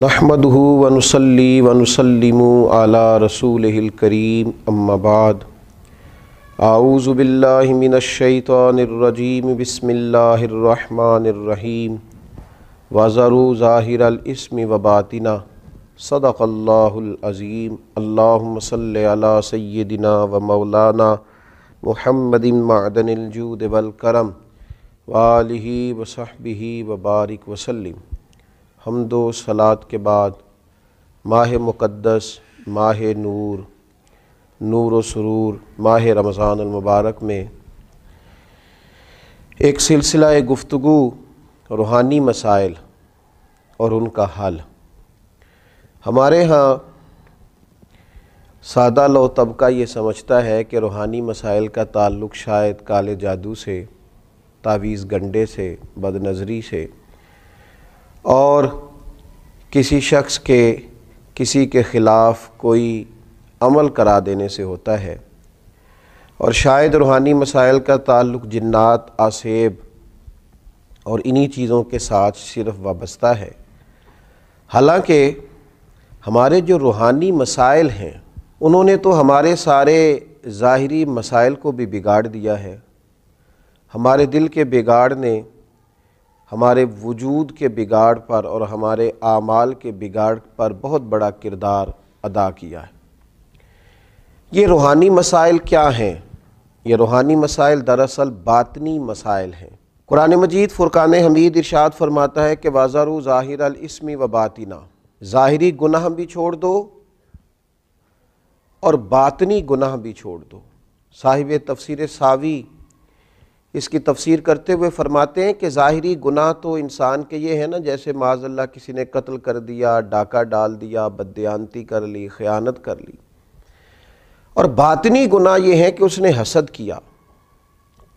نحمدہ ونصلی ونسلم علی رسولہ الکریم اما بعد اعوذ باللہ من الشیطان الرجیم بسم اللہ الرحمن الرحیم وذروا ظاہر الاسم وباطنہ صدق اللہ العظیم اللہم صلی علی سیدنا و مولانا محمد معدن الجود والکرم وآلہ وصحبہ وبارک وسلم۔ حمد و صلات کے بعد ماہ مقدس، ماہ نور، نور و سرور، ماہ رمضان المبارک میں ایک سلسلہ گفتگو روحانی مسائل اور ان کا حل۔ ہمارے ہاں سادہ لو طبقہ یہ سمجھتا ہے کہ روحانی مسائل کا تعلق شاید کالے جادو سے، تعویذ گنڈے سے، بد نظری سے اور کسی شخص کے کسی کے خلاف کوئی عمل کرا دینے سے ہوتا ہے، اور شاید روحانی مسائل کا تعلق جنات، آسیب اور انہی چیزوں کے ساتھ صرف وابستہ ہے۔ حالانکہ ہمارے جو روحانی مسائل ہیں انہوں نے تو ہمارے سارے ظاہری مسائل کو بھی بگاڑ دیا ہے۔ ہمارے دل کے بگاڑ نے ہمارے وجود کے بگاڑ پر اور ہمارے اعمال کے بگاڑ پر بہت بڑا کردار ادا کیا ہے۔ یہ روحانی مسائل کیا ہیں؟ یہ روحانی مسائل دراصل باطنی مسائل ہیں۔ قرآن مجید فرقان حمید ارشاد فرماتا ہے کہ وَذَرُوا ظَاهِرَ الْإِثْمِ وَبَاطِنَهُ، ظاہری گناہ بھی چھوڑ دو اور باطنی گناہ بھی چھوڑ دو۔ صاحب تفسیر ساوی اس کی تفسیر کرتے ہوئے فرماتے ہیں کہ ظاہری گناہ تو انسان کے یہ ہے نا، جیسے معاذ اللہ کسی نے قتل کر دیا، ڈاکہ ڈال دیا، بددیانتی کر لی، خیانت کر لی، اور باطنی گناہ یہ ہے کہ اس نے حسد کیا،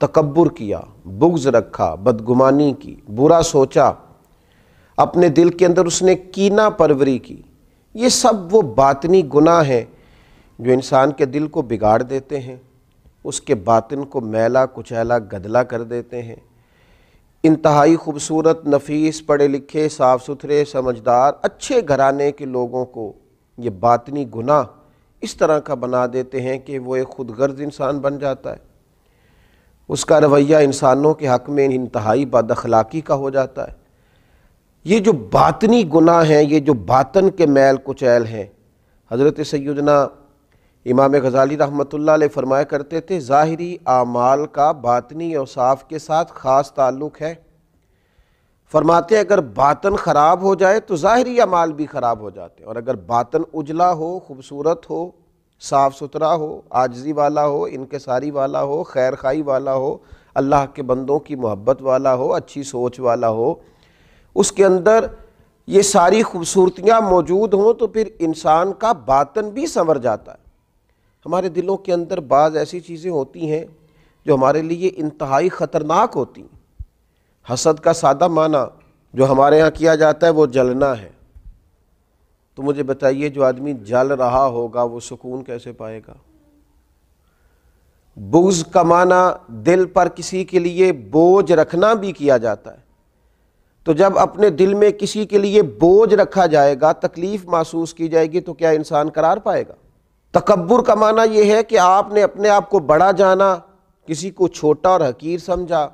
تکبر کیا، بغض رکھا، بدگمانی کی، برا سوچا، اپنے دل کے اندر اس نے کینہ پروری کی۔ یہ سب وہ باطنی گناہ ہیں جو انسان کے دل کو بگاڑ دیتے ہیں، اس کے باطن کو میلا کچیلا گدلا کر دیتے ہیں۔ انتہائی خوبصورت، نفیس، پڑھے لکھے، صاف ستھرے، سمجھدار، اچھے گھرانے کے لوگوں کو یہ باطنی گناہ اس طرح کا بنا دیتے ہیں کہ وہ ایک خود غرض انسان بن جاتا ہے۔ اس کا رویہ انسانوں کے حق میں انتہائی بد اخلاقی کا ہو جاتا ہے۔ یہ جو باطنی گناہ ہیں، یہ جو باطن کے میل کچیل ہیں، حضرت سیدنا امام غزالی رحمۃ اللہ علیہ فرمایا کرتے تھے ظاہری اعمال کا باطنی اوصاف کے ساتھ خاص تعلق ہے۔ فرماتے ہیں اگر باطن خراب ہو جائے تو ظاہری اعمال بھی خراب ہو جاتے ہیں، اور اگر باطن اجلا ہو، خوبصورت ہو، صاف ستھرا ہو، عاجزی والا ہو، انکساری والا ہو، خیر خواہی والا ہو، اللہ کے بندوں کی محبت والا ہو، اچھی سوچ والا ہو، اس کے اندر یہ ساری خوبصورتیاں موجود ہوں تو پھر انسان کا باطن بھی سنور جاتا ہے۔ ہمارے دلوں کے اندر بعض ایسی چیزیں ہوتی ہیں جو ہمارے لیے انتہائی خطرناک ہوتی ہیں۔ حسد کا سادہ معنی جو ہمارے ہاں کیا جاتا ہے وہ جلنا ہے۔ تو مجھے بتائیے جو آدمی جل رہا ہوگا وہ سکون کیسے پائے گا؟ بغض کا معنی دل پر کسی کے لیے بوجھ رکھنا بھی کیا جاتا ہے۔ تو جب اپنے دل میں کسی کے لیے بوجھ رکھا جائے گا، تکلیف محسوس کی جائے گی، تو کیا انسان قرار پائے گا؟ تکبر کا معنی یہ ہے کہ آپ نے اپنے آپ کو بڑا جانا، کسی کو چھوٹا اور حقیر سمجھا،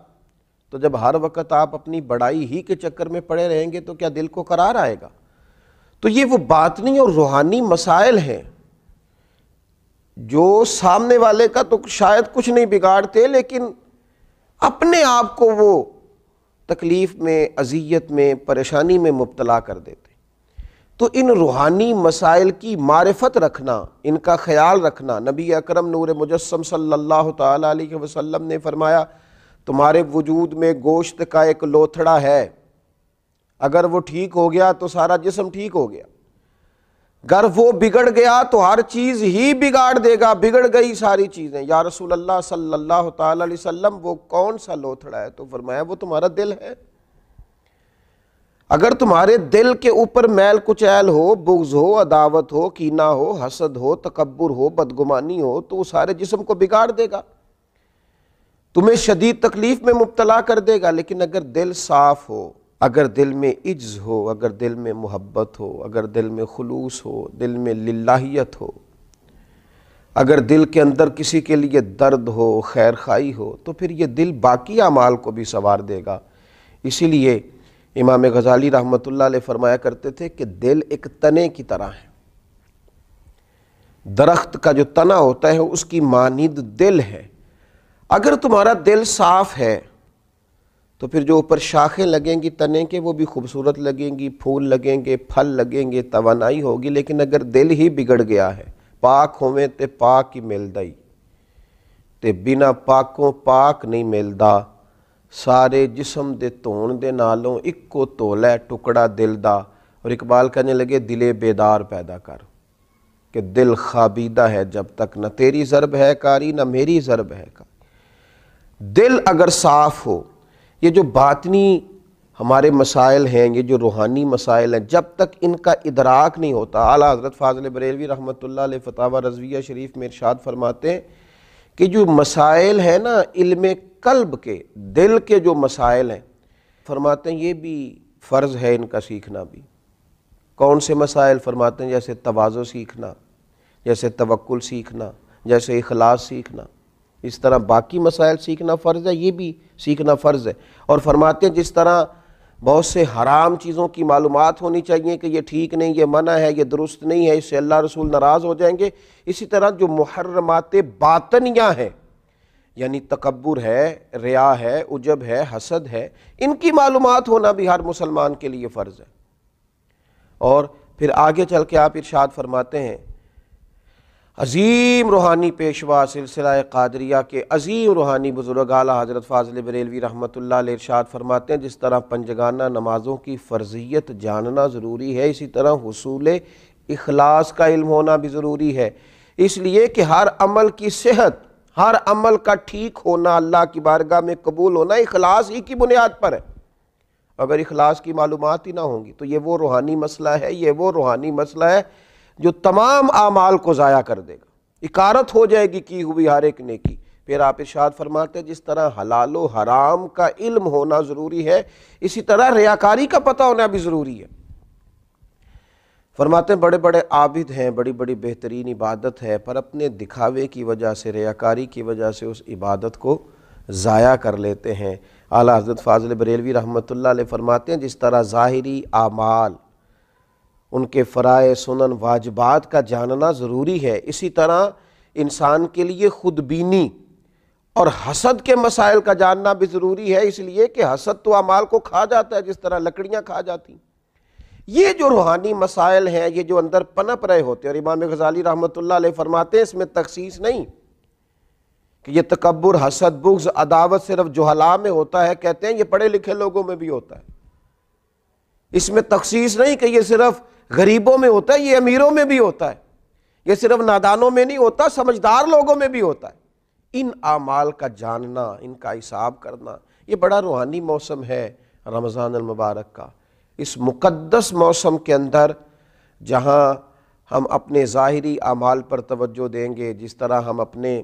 تو جب ہر وقت آپ اپنی بڑائی ہی کے چکر میں پڑے رہیں گے تو کیا دل کو قرار آئے گا؟ تو یہ وہ باطنی اور روحانی مسائل ہیں جو سامنے والے کا تو شاید کچھ نہیں بگاڑتے، لیکن اپنے آپ کو وہ تکلیف میں، اذیت میں، پریشانی میں مبتلا کر دیتے۔ تو ان روحانی مسائل کی معرفت رکھنا، ان کا خیال رکھنا، نبی اکرم نور مجسم صلی اللہ تعالیٰ علیہ وسلم نے فرمایا تمہارے وجود میں گوشت کا ایک لوتھڑا ہے، اگر وہ ٹھیک ہو گیا تو سارا جسم ٹھیک ہو گیا، اگر وہ بگڑ گیا تو ہر چیز ہی بگاڑ دے گا، بگڑ گئی ساری چیزیں۔ یا رسول اللہ صلی اللہ تعالیٰ علیہ وسلم وہ کون سا لوتھڑا ہے؟ تو فرمایا وہ تمہارا دل ہے۔ اگر تمہارے دل کے اوپر میل کچیل ہو، بغض ہو، عداوت ہو، کینہ ہو، حسد ہو، تکبر ہو، بدگمانی ہو، تو وہ سارے جسم کو بگاڑ دے گا، تمہیں شدید تکلیف میں مبتلا کر دے گا۔ لیکن اگر دل صاف ہو، اگر دل میں عجز ہو، اگر دل میں محبت ہو، اگر دل میں خلوص ہو، دل میں للہیت ہو، اگر دل کے اندر کسی کے لیے درد ہو، خیر خواہی ہو، تو پھر یہ دل باقی اعمال کو بھی سنوار دے گا۔ اسی لیے امام غزالی رحمۃ اللہ علیہ فرمایا کرتے تھے کہ دل ایک تنے کی طرح ہے۔ درخت کا جو تنا ہوتا ہے اس کی مانند دل ہے۔ اگر تمہارا دل صاف ہے تو پھر جو اوپر شاخیں لگیں گی تنے کے وہ بھی خوبصورت لگیں گی، پھول لگیں گے، پھل لگیں گے، توانائی ہوگی۔ لیکن اگر دل ہی بگڑ گیا ہے، پاک ہوویں تے پاک ہی ملدائی تے بنا پاکوں پاک نہیں ملدا، سارے جسم دے دھون دے نالوں اکو تولا ٹکڑا دل دا۔ اور اقبال کہنے لگے دلے بیدار پیدا کر، کہ دل خوابیدہ ہے جب تک، نہ تیری ضرب ہے کاری نہ میری ضرب ہے کاری۔ دل اگر صاف ہو، یہ جو باطنی ہمارے مسائل ہیں، یہ جو روحانی مسائل ہیں، جب تک ان کا ادراک نہیں ہوتا، اعلیٰ حضرت فاضل بریلوی رحمۃ اللہ علیہ فتاوی رضویہ شریف میں ارشاد فرماتے ہیں کہ جو مسائل ہیں نا علم قلب کے، دل کے جو مسائل ہیں، فرماتے ہیں یہ بھی فرض ہے ان کا سیکھنا بھی۔ کون سے مسائل؟ فرماتے ہیں جیسے تواضع سیکھنا، جیسے توکل سیکھنا، جیسے اخلاص سیکھنا۔ اس طرح باقی مسائل سیکھنا فرض ہے، یہ بھی سیکھنا فرض ہے۔ اور فرماتے ہیں جس طرح بہت سے حرام چیزوں کی معلومات ہونی چاہیے کہ یہ ٹھیک نہیں، یہ منع ہے، یہ درست نہیں ہے، اس سے اللہ رسول ناراض ہو جائیں گے، اسی طرح جو محرمات باطنیہ ہیں، یعنی تکبر ہے، ریا ہے، عجب ہے، حسد ہے، ان کی معلومات ہونا بھی ہر مسلمان کے لیے فرض ہے۔ اور پھر آگے چل کے آپ ارشاد فرماتے ہیں عظیم روحانی پیشوا سلسلہ قادریہ کے عظیم روحانی بزرگ اعلیٰ حضرت فاضل بریلوی رحمۃ اللہ علیہ ارشاد فرماتے ہیں جس طرح پنجگانہ نمازوں کی فرضیت جاننا ضروری ہے، اسی طرح حصول اخلاص کا علم ہونا بھی ضروری ہے۔ اس لیے کہ ہر عمل کی صحت، ہر عمل کا ٹھیک ہونا، اللہ کی بارگاہ میں قبول ہونا اخلاص ہی کی بنیاد پر ہے۔ اگر اخلاص کی معلومات ہی نہ ہوں گی تو یہ وہ روحانی مسئلہ ہے، یہ وہ روحانی مسئلہ ہے جو تمام اعمال کو ضائع کر دے گا، اکارت ہو جائے گی کی ہوئی ہر ایک نیکی۔ پھر آپ ارشاد فرماتے ہیں جس طرح حلال و حرام کا علم ہونا ضروری ہے، اسی طرح ریاکاری کا پتہ ہونا بھی ضروری ہے۔ فرماتے ہیں بڑے بڑے عابد ہیں، بڑی بڑی بہترین عبادت ہے، پر اپنے دکھاوے کی وجہ سے، ریاکاری کی وجہ سے اس عبادت کو ضائع کر لیتے ہیں۔ اعلیٰ حضرت فاضل بریلوی رحمۃ اللہ علیہ فرماتے ہیں جس طرح ظاہری اعمال، ان کے فرائض، سنن، واجبات کا جاننا ضروری ہے، اسی طرح انسان کے لیے خود بینی اور حسد کے مسائل کا جاننا بھی ضروری ہے، اس لیے کہ حسد تو اعمال کو کھا جاتا ہے جس طرح لکڑیاں کھا جاتی۔ یہ جو روحانی مسائل ہیں، یہ جو اندر پنپ رہے ہوتے ہیں، اور امام غزالی رحمۃ اللہ علیہ فرماتے ہیں اس میں تخصیص نہیں کہ یہ تکبر، حسد، بغض، عداوت صرف جہلاء میں ہوتا ہے، کہتے ہیں یہ پڑھے لکھے لوگوں میں بھی ہوتا ہے۔ اس میں تخصیص نہیں کہ یہ صرف غریبوں میں ہوتا ہے، یہ امیروں میں بھی ہوتا ہے، یہ صرف نادانوں میں نہیں ہوتا، سمجھدار لوگوں میں بھی ہوتا ہے۔ ان اعمال کا جاننا، ان کا حساب کرنا، یہ بڑا روحانی موسم ہے رمضان المبارک کا۔ اس مقدس موسم کے اندر جہاں ہم اپنے ظاہری اعمال پر توجہ دیں گے، جس طرح ہم اپنے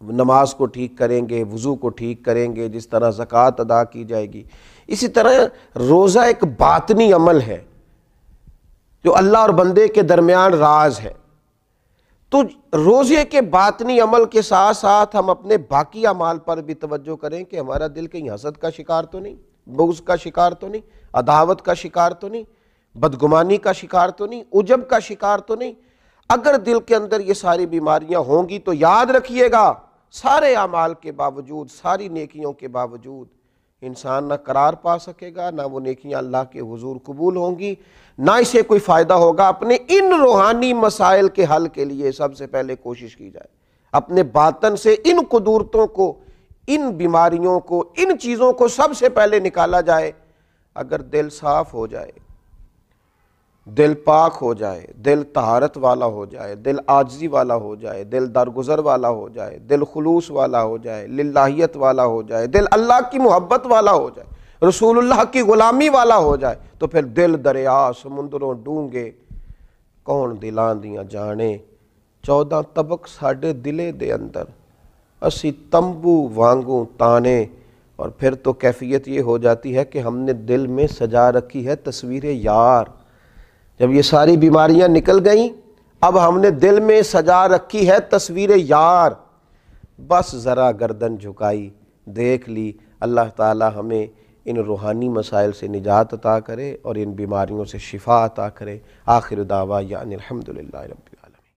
نماز کو ٹھیک کریں گے، وضو کو ٹھیک کریں گے، جس طرح زکوٰۃ ادا کی جائے گی، اسی طرح روزہ ایک باطنی عمل ہے جو اللہ اور بندے کے درمیان راز ہے۔ تو روزے کے باطنی عمل کے ساتھ ساتھ ہم اپنے باقی اعمال پر بھی توجہ کریں کہ ہمارا دل کہیں حسد کا شکار تو نہیں، بغض کا شکار تو نہیں، عداوت کا شکار تو نہیں، بدگمانی کا شکار تو نہیں، عجب کا شکار تو نہیں۔ اگر دل کے اندر یہ ساری بیماریاں ہوں گی تو یاد رکھیے گا سارے اعمال کے باوجود، ساری نیکیوں کے باوجود انسان نہ قرار پا سکے گا، نہ وہ نیکیاں اللہ کے حضور قبول ہوں گی، نہ اسے کوئی فائدہ ہوگا۔ اپنے ان روحانی مسائل کے حل کے لیے سب سے پہلے کوشش کی جائے، اپنے باطن سے ان قدورتوں کو، ان بیماریوں کو، ان چیزوں کو سب سے پہلے نکالا جائے۔ اگر دل صاف ہو جائے، دل پاک ہو جائے، دل طہارت والا ہو جائے، دل عاجزی والا ہو جائے، دل درگزر والا ہو جائے، دل خلوص والا ہو جائے، للہیت والا ہو جائے، دل اللہ کی محبت والا ہو جائے، رسول اللہ کی غلامی والا ہو جائے، تو پھر دل دریا سمندروں ڈونگے کون دلاں دیاں جانے، 14 طبق ساڈے دلے دے اندر، اسی تمبو وانگوں تانے، اور پھر تو کیفیت یہ ہو جاتی ہے کہ ہم نے دل میں سجا رکھی ہے تصویر یار. جب یہ ساری بیماریاں نکل گئیں اب ہم نے دل میں سجا رکھی ہے تصویر یار. بس ذرا گردن جھکائی دیکھ لی. اللہ تعالی ہمیں ان روحانی مسائل سے نجات عطا کرے اور ان بیماریوں سے شفا عطا کرے. آخر دعوانا الحمدللہ رب